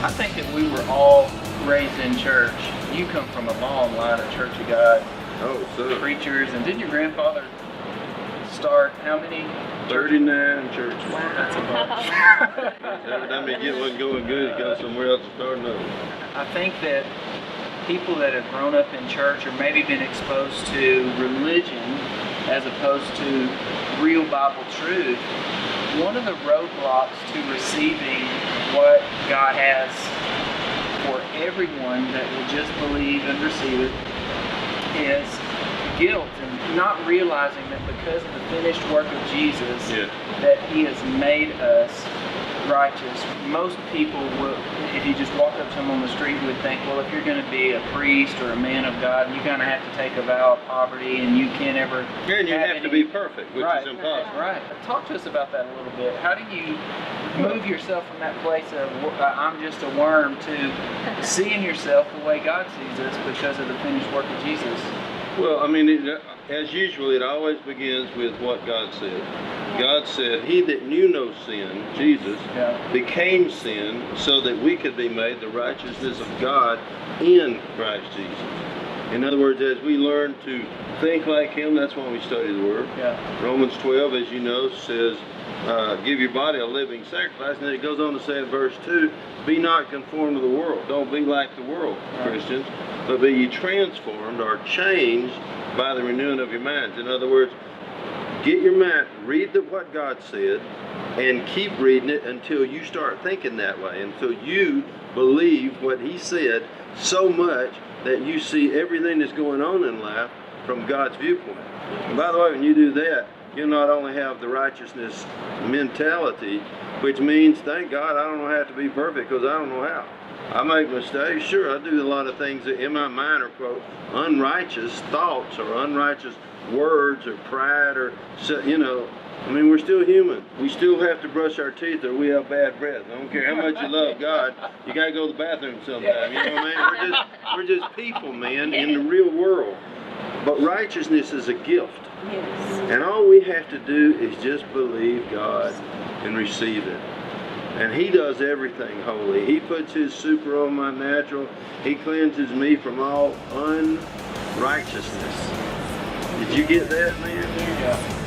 I think that we were all raised in church. You come from a long line of Church of God preachers, and did your grandfather start how many? 39 churches. That's a bunch. Every time they get one going good, it goes somewhere else to start another. I think that people that have grown up in church or maybe been exposed to religion as opposed to real Bible truth, one of the roadblocks to receiving what God has for everyone that will just believe and receive it is guilt, and not realizing that because of the finished work of Jesus, that He has made us righteous. Most people will, if you just walk up to them on the street, would think, well, if you're going to be a priest or a man of God, you're going to have to take a vow of poverty, and you can't ever. And you have to be perfect, which is impossible. Right. Talk to us about that a little bit. How do you move yourself from that place of I'm just a worm to seeing yourself the way God sees us because of the finished work of Jesus? Well, I mean, as usual, it always begins with what God said. God said, He that knew no sin, Jesus, became sin so that we could be made the righteousness of God in Christ Jesus. In other words, as we learn to think like Him, that's when we study the Word. Romans 12, as you know, says, give your body a living sacrifice. And then it goes on to say in verse 2, be not conformed to the world. Don't be like the world, Christians, but be ye transformed or changed by the renewing of your minds. In other words, get your mind, read what God said, and keep reading it until you start thinking that way, until you believe what He said so much that you see everything that's going on in life from God's viewpoint. And by the way, when you do that, you'll not only have the righteousness mentality, which means, thank God, I don't have to be perfect because I don't know how. I make mistakes. Sure, I do a lot of things that in my mind are, quote, unrighteous thoughts or unrighteous words or pride or, you know, I mean, we're still human. We still have to brush our teeth or we have bad breath. I don't care how much you love God, you got to go to the bathroom sometime. You know what I mean? We're just people, man, in the real world. But righteousness is a gift. Yes. And all we have to do is just believe God and receive it. And He does everything holy. He puts His super on my natural. He cleanses me from all unrighteousness. Did you get that, man? Yeah.